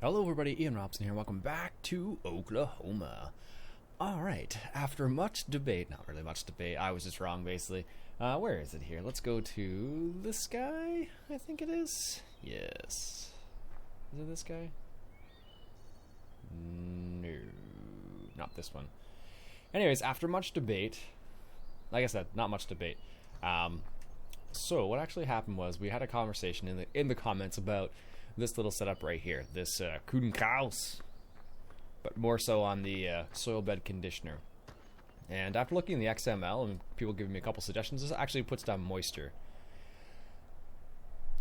Hello everybody, Iain Robson here. Welcome back to Oklahoma. Alright, after much debate, not really much debate, I was just wrong basically. Where is it here? Let's go to this guy, I think it is. Yes. Is it this guy? No, not this one. Anyways, after much debate, like I said, not much debate. So what actually happened was we had a conversation in the comments about this little setup right here, this Kudenkaus, but more so on the soil bed conditioner. And after looking in the XML and people giving me a couple suggestions, this actually puts down moisture,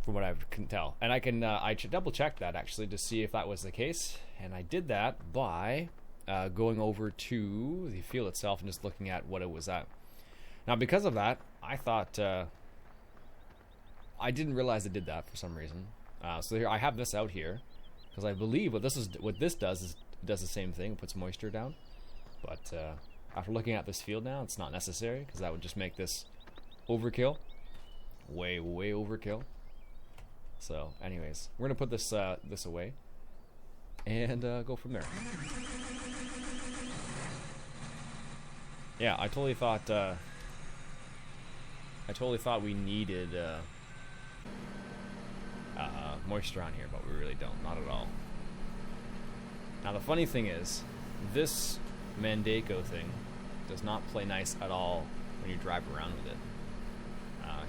from what I can tell. And I can I double check that actually to see if that was the case, and I did that by going over to the field itself and just looking at what it was at. Now because of that, I thought I didn't realize it did that for some reason. So here I have this out here because I believe what this does is it does the same thing, puts moisture down. But after looking at this field now, it's not necessary because that would just make this overkill, way overkill. So, anyways, we're gonna put this this away and go from there. Yeah, I totally thought we needed moisture on here, but we really don't, not at all. Now the funny thing is, this Mandako thing does not play nice at all when you drive around with it.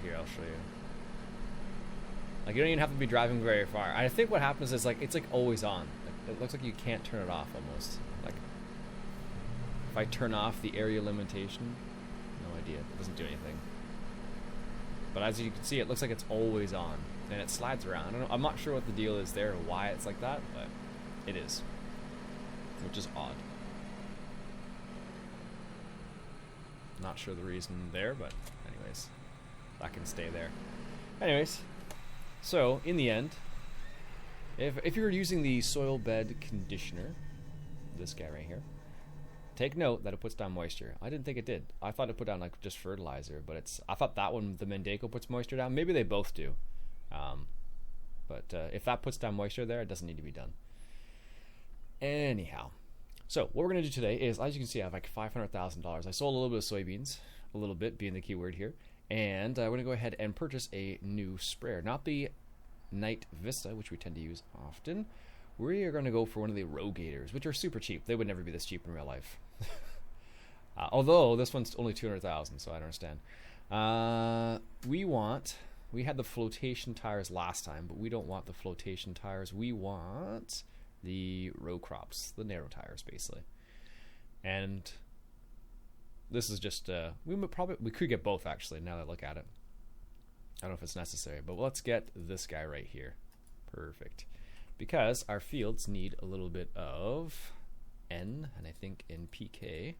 Here, I'll show you. Like, you don't even have to be driving very far. I think what happens is, like, it's like always on. Like, it looks like you can't turn it off almost. Like, if I turn off the area limitation, no idea, it doesn't do anything. But as you can see, it looks like it's always on, and it slides around. I don't know, I'm not sure what the deal is there or why it's like that, but it is, which is odd. Not sure the reason there, but anyways, that can stay there. Anyways, so in the end, if you're using the soil bed conditioner, this guy right here, take note that it puts down moisture. I didn't think it did. I thought it put down like just fertilizer, but I thought that one, the Mandako, puts moisture down. Maybe they both do. But if that puts down moisture there, it doesn't need to be done. Anyhow, so what we're going to do today is, as you can see, I have like $500,000. I sold a little bit of soybeans, a little bit being the key word here, and we're going to go ahead and purchase a new sprayer. Not the Night Vista, which we tend to use often. We are going to go for one of the Rogators, which are super cheap. They would never be this cheap in real life. Although this one's only $200,000, so I don't understand. We had the flotation tires last time, but we don't want the flotation tires. We want the row crops, the narrow tires, basically. And this is just we could get both actually. Now that I look at it, I don't know if it's necessary, but let's get this guy right here. Perfect. Because our fields need a little bit of N, and I think NPK,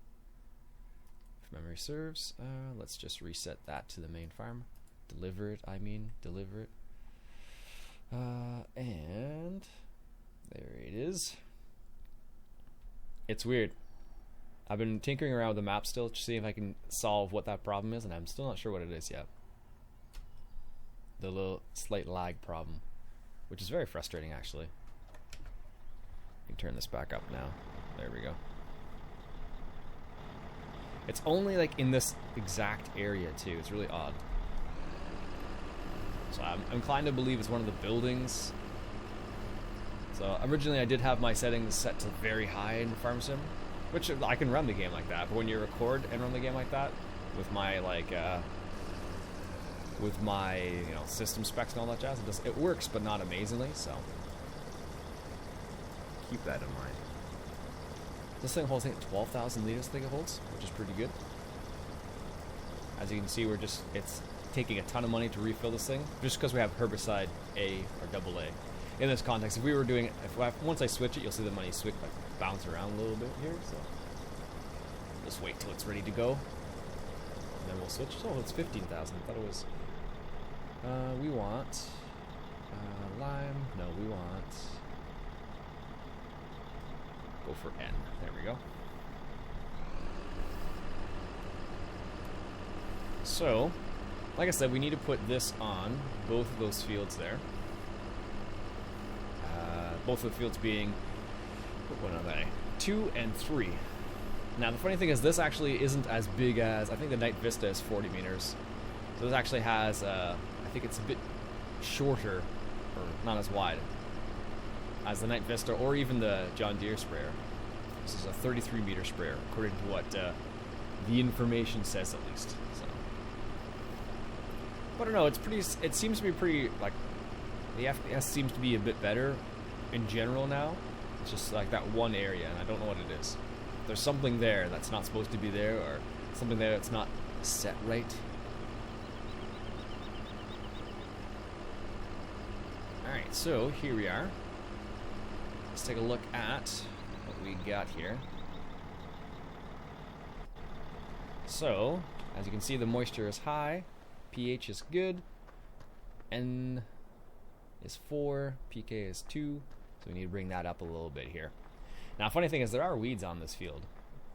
if memory serves. Let's just reset that to the main farm. Deliver it. And there it is. It's weird. I've been tinkering around with the map still to see if I can solve what that problem is, and I'm still not sure what it is yet. The little slight lag problem, which is very frustrating actually. You can turn this back up now. There we go. It's only like in this exact area too. It's really odd. So I'm inclined to believe it's one of the buildings. So originally I did have my settings set to very high in Farm Sim, which I can run the game like that. But when you record and run the game like that, with my system specs and all that jazz, it works, but not amazingly. So keep that in mind. This thing holds, I think, 12,000 liters. I think it holds, which is pretty good. As you can see, it's taking a ton of money to refill this thing, just because we have herbicide A or double A. In this context, if we were doing, once I switch it, you'll see the money bounce around a little bit here. So just wait till it's ready to go, and then we'll switch. Oh, it's 15,000. I thought it was. We want lime. No, we want. Go for N. There we go. So, like I said, we need to put this on both of those fields there. both of the fields being, what are they? 2 and 3. Now the funny thing is this actually isn't as big as, I think the Night Vista is 40 meters. So this actually has, I think it's a bit shorter, or not as wide as the Night Vista or even the John Deere sprayer. This is a 33 meter sprayer, according to what the information says at least. So. But I don't know, it's pretty, it seems to be pretty, like, the FPS seems to be a bit better in general now. It's just like that one area, and I don't know what it is. There's something there that's not supposed to be there, or something there that's not set right. Alright, so here we are. Let's take a look at what we got here. So, as you can see, the moisture is high, pH is good, N is 4, pK is 2, so we need to bring that up a little bit here. Now, funny thing is there are weeds on this field.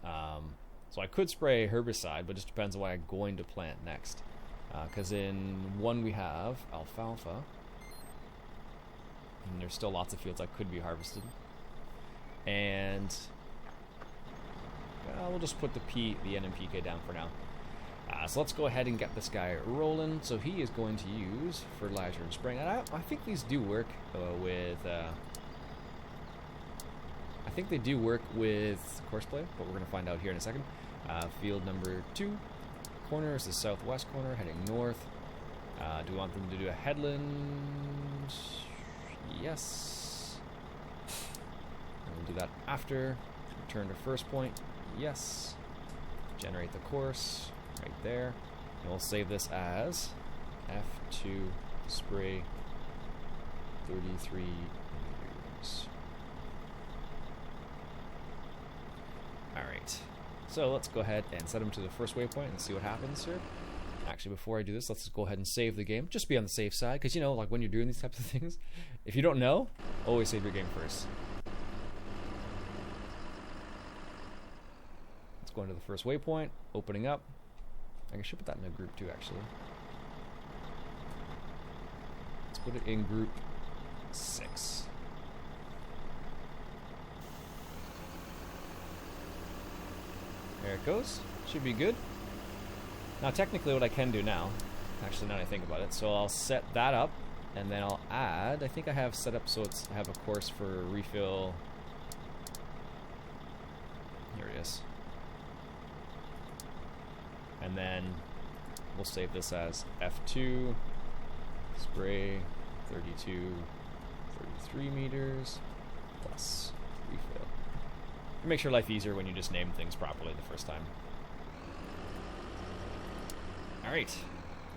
So I could spray herbicide, but it just depends on what I'm going to plant next. Because in one we have alfalfa, and there's still lots of fields that could be harvested. And we'll just put the N and PK down for now. So let's go ahead and get this guy rolling. So he is going to use fertilizer and spraying. And I think these do work with... I think they do work with Courseplay, but we're going to find out here in a second. Field number 2. Corner is the southwest corner, heading north. Do we want them to do a headland? Yes. And we'll do that after. Return to first point. Yes. Generate the course right there. And we'll save this as F2 spray 33 meters. Alright, so let's go ahead and set them to the first waypoint and see what happens here. Actually, before I do this, let's go ahead and save the game. Just be on the safe side, because you know, like when you're doing these types of things, if you don't know, always save your game first. Let's go into the first waypoint, opening up. I should put that in a group too, actually. Let's put it in group 6. There it goes. Should be good. Now technically what I can do now, actually now that I think about it, so I'll set that up and then I'll add, I think I have set up so I have a course for refill. Here it is. And then we'll save this as F2 spray 32 33 meters plus refill. It makes your life easier when you just name things properly the first time. Alright,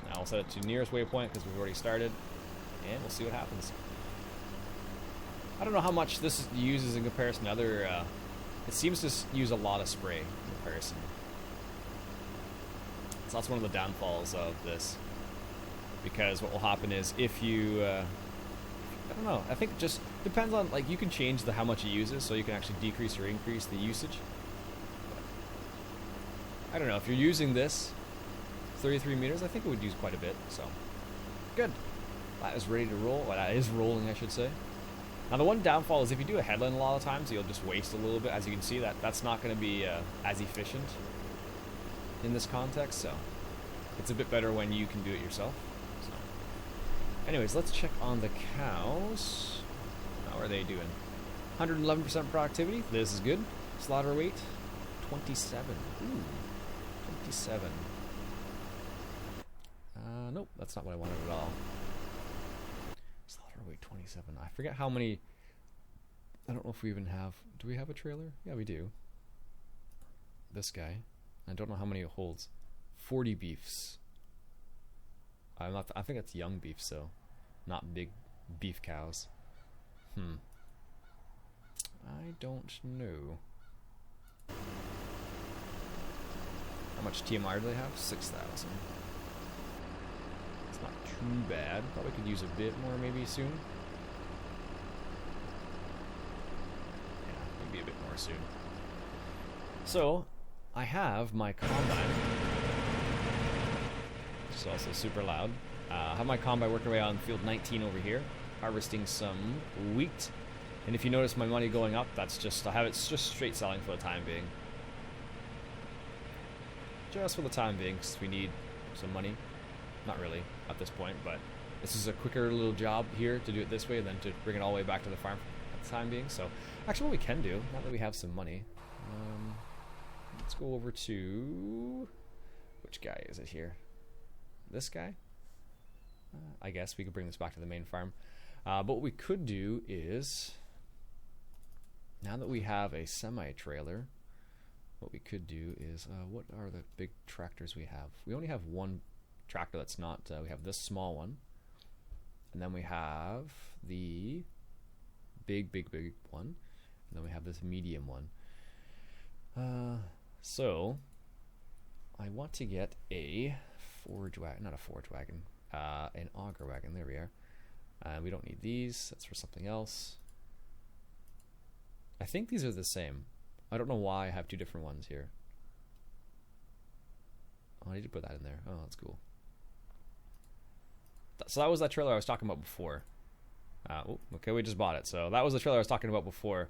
now I'll set it to nearest waypoint because we've already started, and we'll see what happens. I don't know how much this uses in comparison to other, it seems to use a lot of spray in comparison. So that's one of the downfalls of this, because what will happen is if you, I don't know, I think it just depends on, like, you can change how much it uses, so you can actually decrease or increase the usage. I don't know, if you're using this 33 meters, I think it would use quite a bit, so good. That is ready to roll. Well, that is rolling, I should say. Now the one downfall is if you do a headland a lot of times, you'll just waste a little bit. As you can see, that's not going to be as efficient in this context, so it's a bit better when you can do it yourself. So, anyways, let's check on the cows. How are they doing? 111% productivity. This is good. Slaughter weight 27. Ooh, 27. Nope, that's not what I wanted at all. Slaughter weight 27. I forget how many. I don't know if we even have. Do we have a trailer? Yeah, we do. This guy. I don't know how many it holds. 40 beefs. I think that's young beef, so not big beef cows. I don't know. How much TMR do they have? 6,000. It's not too bad. Probably could use a bit more maybe soon. Yeah, maybe a bit more soon. So, I have my combine, which is also super loud. I have my combine working away on field 19 over here, harvesting some wheat. And if you notice my money going up, that's just, I have it just straight selling for the time being. Just for the time being, because we need some money. Not really at this point, but this is a quicker little job here to do it this way than to bring it all the way back to the farm at the time being. So actually what we can do, now that we have some money, let's go over to, which guy is it here? This guy? I guess we could bring this back to the main farm. But what we could do is, now that we have a semi-trailer, what we could do is, what are the big tractors we have? We only have one tractor that's not, we have this small one, and then we have the big one, and then we have this medium one. So I want to get a forage wagon, not a forage wagon, an auger wagon. There we are. We don't need these, that's for something else. I think these are the same. I don't know why I have two different ones here. Oh, I need to put that in there. Oh, that's cool. So that was that trailer I was talking about before. Okay, we just bought it. So that was the trailer I was talking about before,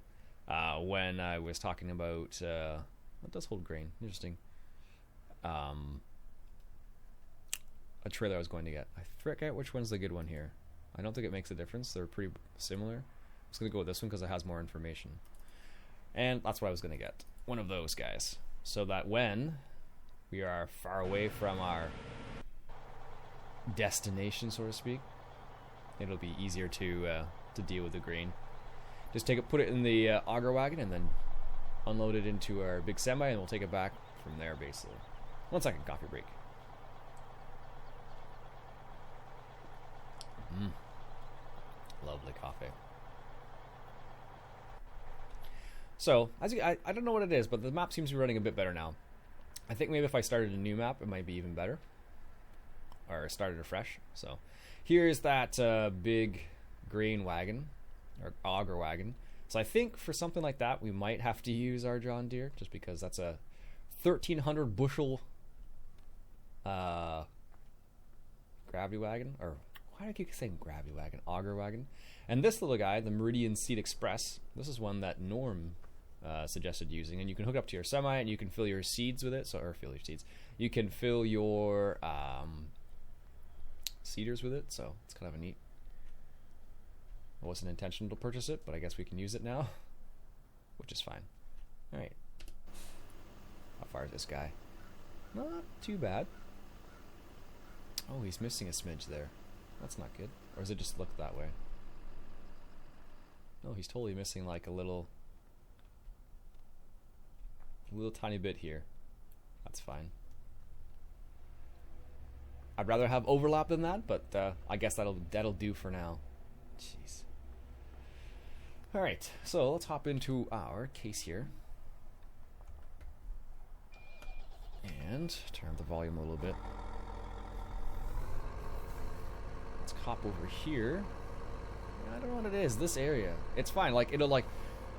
when I was talking about, it does hold grain, interesting. A trailer I was going to get. I forget which one's the good one here. I don't think it makes a difference. They're pretty similar. I'm just going to go with this one because it has more information. And that's what I was going to get. One of those guys. So that when we are far away from our destination, so to speak, it'll be easier to deal with the grain. Just take it, put it in the auger wagon, and then unload it into our big semi, and we'll take it back from there, basically. 1 second, coffee break. Lovely coffee. So, as you, I don't know what it is, but the map seems to be running a bit better now. I think maybe if I started a new map, it might be even better. Or started afresh. So, here's that big grain wagon, or auger wagon. So I think for something like that, we might have to use our John Deere, just because that's a 1,300 bushel gravity wagon, or why do I keep saying gravity wagon? Auger wagon. And this little guy, the Meridian Seed Express, this is one that Norm suggested using, and you can hook up to your semi, and you can fill your seeds with it. So, or fill your seeds. You can fill your seeders with it. So it's kind of a neat. It wasn't intentional to purchase it, but I guess we can use it now, which is fine. All right. How far is this guy? Not too bad. Oh, he's missing a smidge there. That's not good. Or does it just look that way? No, he's totally missing like a little tiny bit here. That's fine. I'd rather have overlap than that, but I guess that'll do for now. Jeez. All right, so let's hop into our case here. And turn up the volume a little bit. Let's hop over here. I don't know what it is, this area. It's fine, like it'll like,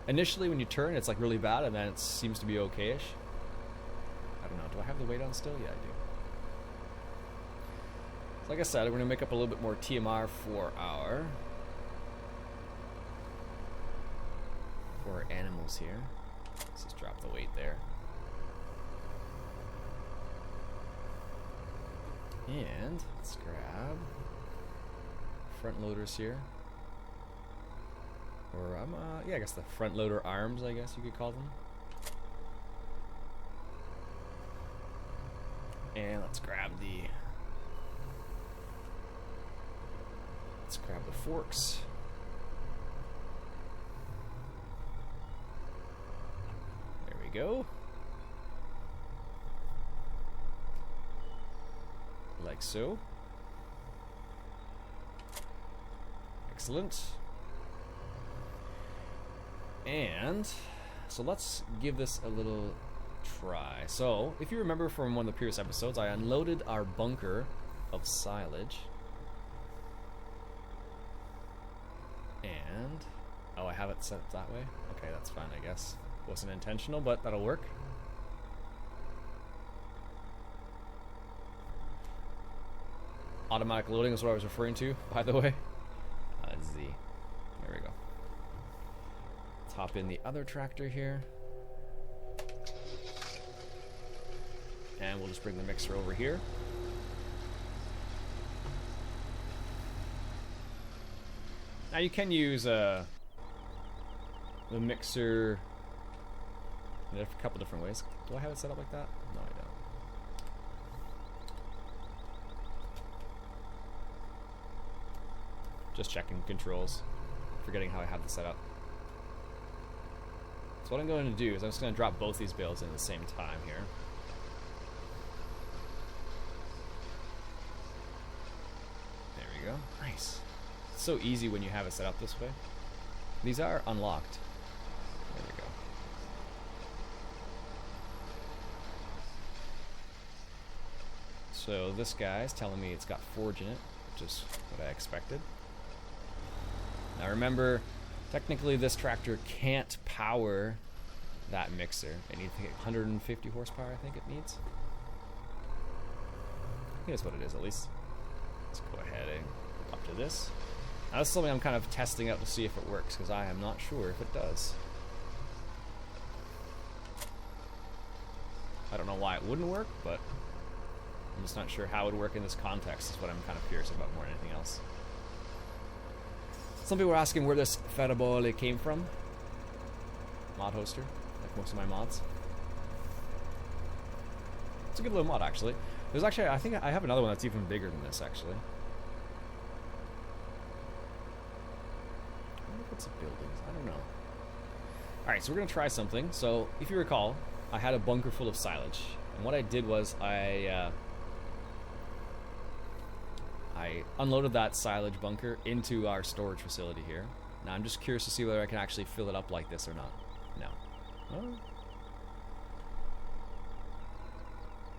initially when you turn it's like really bad and then it seems to be okay-ish. I don't know, do I have the weight on still? Yeah, I do. So like I said, we're gonna make up a little bit more TMR for our animals here. Let's just drop the weight there. And let's grab front loaders here. Or yeah, I guess the front loader arms, I guess you could call them. And let's grab the forks. There we go. Like so. Excellent. And so let's give this a little try. So if you remember from one of the previous episodes, I unloaded our bunker of silage. And oh, I have it set up that way? Okay, that's fine, I guess. Wasn't intentional, but that'll work. Automatic loading is what I was referring to, by the way. Z. There we go. Let's hop in the other tractor here. And we'll just bring the mixer over here. Now you can use the mixer in a couple different ways. Do I have it set up like that? No, I don't. Just checking controls, forgetting how I have this set up. So what I'm going to do is I'm just going to drop both these bales in at the same time here. There we go. Nice. It's so easy when you have it set up this way. These are unlocked. There we go. So this guy's telling me it's got forge in it, which is what I expected. Now remember, technically this tractor can't power that mixer. It needs 150 horsepower, I think it needs. I think that's what it is, at least. Let's go ahead and go up to this. Now this is something I'm kind of testing out to see if it works, because I am not sure if it does. I don't know why it wouldn't work, but I'm just not sure how it would work in this context is what I'm kind of curious about more than anything else. Some people were asking where this Ferrabole came from. Mod hoster, like most of my mods. It's a good little mod, actually. There's actually, I think I have another one that's even bigger than this, actually. I wonder if it's a building. I don't know. Alright, so we're going to try something. So, if you recall, I had a bunker full of silage. And what I did was I unloaded that silage bunker into our storage facility here. Now I'm just curious to see whether I can actually fill it up like this or not. No. Oh.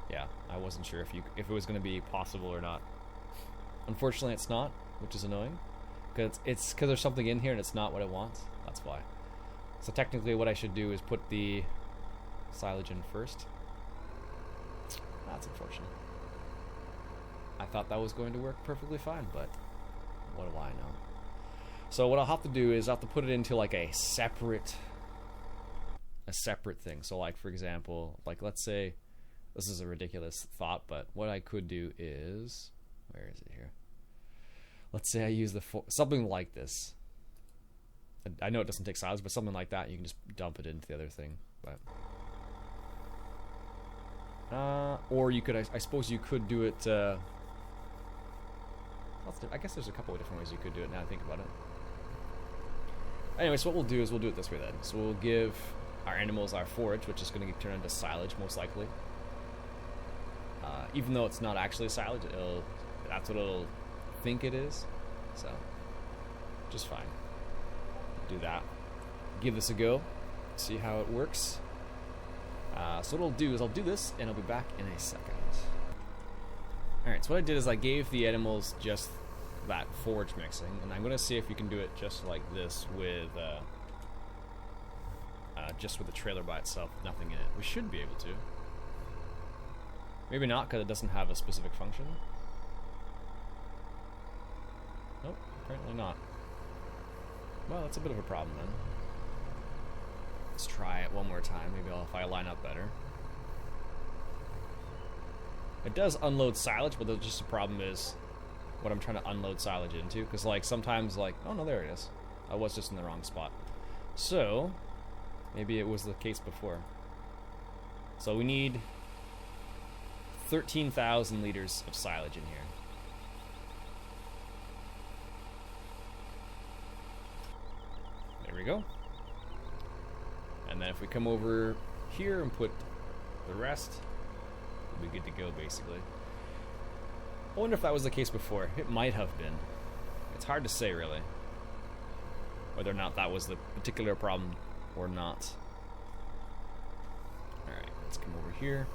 Yeah, I wasn't sure if it was going to be possible or not. Unfortunately, it's not, which is annoying. Because there's something in here and it's not what it wants. That's why. So technically what I should do is put the silage in first. That's unfortunate. I thought that was going to work perfectly fine, but what do I know? So what I'll have to do is I'll have to put it into like a separate thing. So like, for example, like let's say, this is a ridiculous thought, but what I could do is, where is it here? Let's say I use something like this. I know it doesn't take silage, but something like that, you can just dump it into the other thing. But or you could, I suppose you could do it, I guess there's a couple of different ways you could do it now I think about it. Anyways, what we'll do is we'll do it this way then. So we'll give our animals our forage, which is going to get turned into silage most likely. Even though it's not actually silage, that's what it'll think it is. So, just fine. Do that. Give this a go. See how it works. So what I'll do is I'll do this, and I'll be back in a second. Alright, so what I did is I gave the animals just that forage mixing, and I'm going to see if you can do it just like this with the trailer by itself, nothing in it. We should be able to. Maybe not, because it doesn't have a specific function. Nope, apparently not. Well, that's a bit of a problem then. Let's try it one more time. Maybe if I line up better. It does unload silage, but just the problem is what I'm trying to unload silage into. Because like sometimes like, oh no, there it is. I was just in the wrong spot. So, maybe it was the case before. So we need 13,000 liters of silage in here. There we go. And then if we come over here and put the rest, we'll be good to go basically. I wonder if that was the case before. It might have been. It's hard to say really, whether or not that was the particular problem or not. Alright, let's come over here.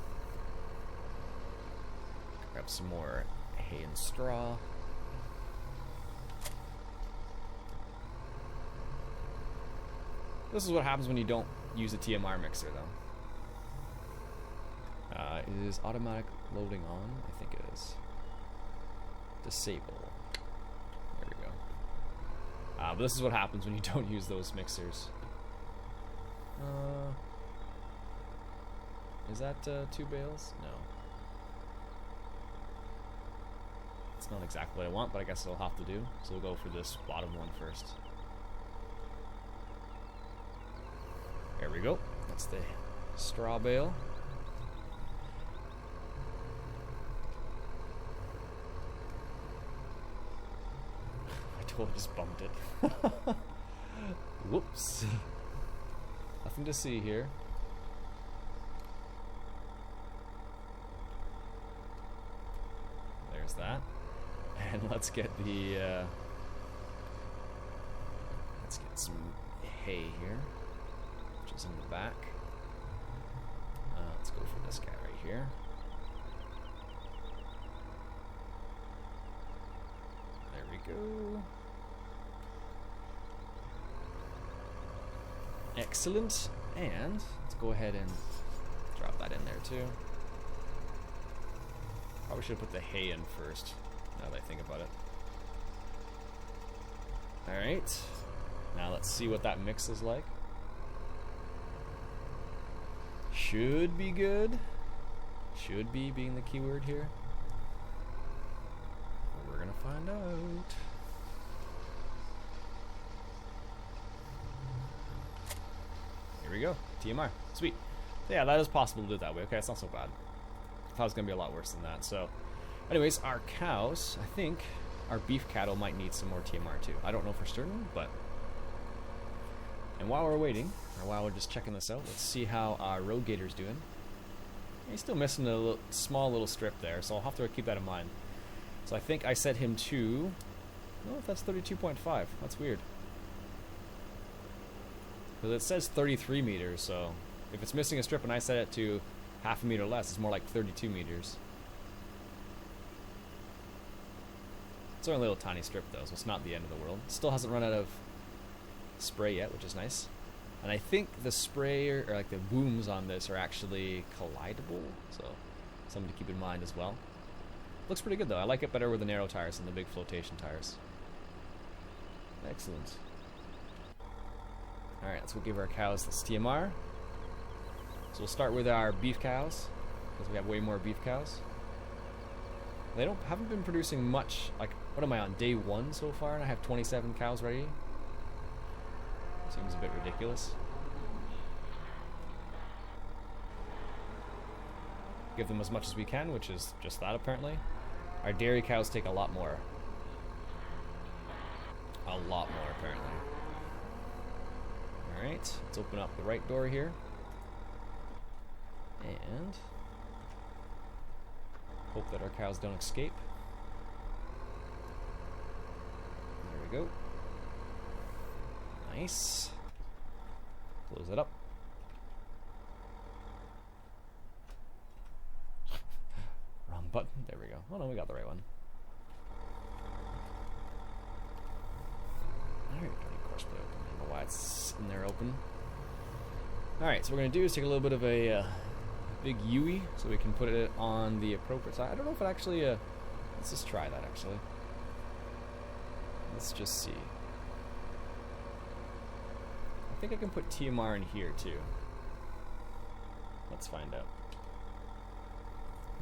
Grab some more hay and straw. This is what happens when you don't use a TMR mixer though. It is automatic loading on, I think it is. Disable. There we go. But this is what happens when you don't use those mixers. Is that 2 bales? No. It's not exactly what I want, but I guess it'll have to do. So we'll go for this bottom one first. There we go. That's the straw bale. I totally just bumped it. Whoops. Nothing to see here. There's that. And let's get the let's get some hay here, which is in the back. Let's go for this guy right here. There we go. Excellent. And let's go ahead and drop that in there too. Probably should have put the hay in first, now that I think about it. Alright. Now let's see what that mix is like. Should be good. Should be being the key word here. We're gonna find out. Here we go. TMR. Sweet. So yeah, that is possible to do it that way. Okay, it's not so bad. I thought it was going to be a lot worse than that. So, anyways, our cows, I think our beef cattle might need some more TMR too. I don't know for certain, but... And while we're waiting, or while we're just checking this out, let's see how our Rogator's doing. He's still missing a small little strip there, so I'll have to keep that in mind. So I think I set him to... I don't know if that's 32.5. That's weird. Because it says 33 meters, so if it's missing a strip and I set it to half a meter less, it's more like 32 meters. It's only a little tiny strip though, so it's not the end of the world. Still hasn't run out of spray yet, which is nice. And I think the sprayer, or like the booms on this are actually collidable, so something to keep in mind as well. Looks pretty good though. I like it better with the narrow tires than the big flotation tires. Excellent. Alright, let's go give our cows this TMR. So we'll start with our beef cows, because we have way more beef cows. They haven't been producing much. Like, what am I on, day 1 so far, and I have 27 cows ready? Seems a bit ridiculous. Give them as much as we can, which is just that apparently. Our dairy cows take a lot more. A lot more apparently. Alright, let's open up the right door here. And hope that our cows don't escape. There we go. Nice. Close it up. Wrong button. There we go. Oh no, we got the right one. Alright, of course, but I don't know why it's in there open. Alright, so what we're going to do is take a little bit of a big UE so we can put it on the appropriate side. I don't know if it actually... let's just try that actually. Let's just see. I think I can put TMR in here too. Let's find out.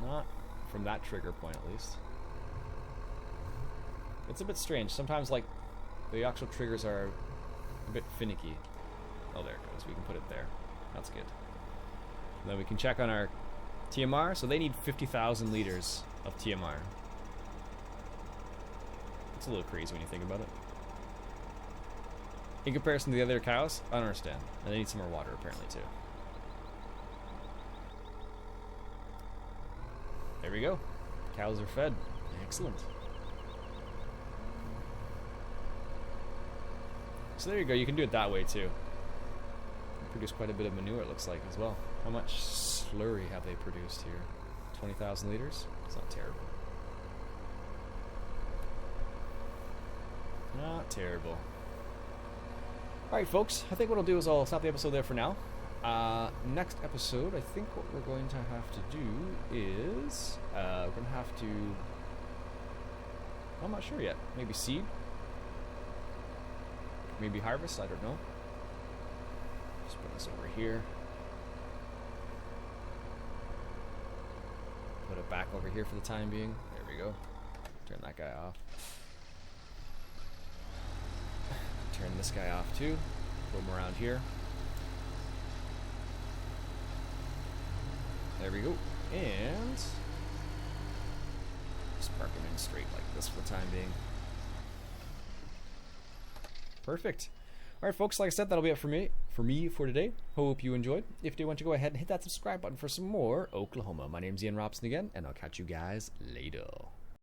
Not from that trigger point at least. It's a bit strange. Sometimes like the actual triggers are a bit finicky. Oh, there it goes. We can put it there. That's good. And then we can check on our TMR. So they need 50,000 liters of TMR. It's a little crazy when you think about it. In comparison to the other cows, I don't understand. And they need some more water apparently too. There we go. Cows are fed. Excellent. So there you go. You can do it that way too. Produce quite a bit of manure, it looks like, as well. How much slurry have they produced here? 20,000 liters? It's not terrible. Not terrible. Alright, folks. I think what I'll do is I'll stop the episode there for now. Next episode, I think what we're going to have to do is... we're going to have to... I'm not sure yet. Maybe seed? Maybe harvest? I don't know. Just put this over here. Put it back over here for the time being. There we go. Turn that guy off. Turn this guy off too. Put him around here. There we go. And just park him in straight like this for the time being. Perfect. Alright folks, like I said, that'll be it for me for today. Hope you enjoyed. If you do, want to go ahead and hit that subscribe button for some more Oklahoma. My name's Iain Robson again, and I'll catch you guys later.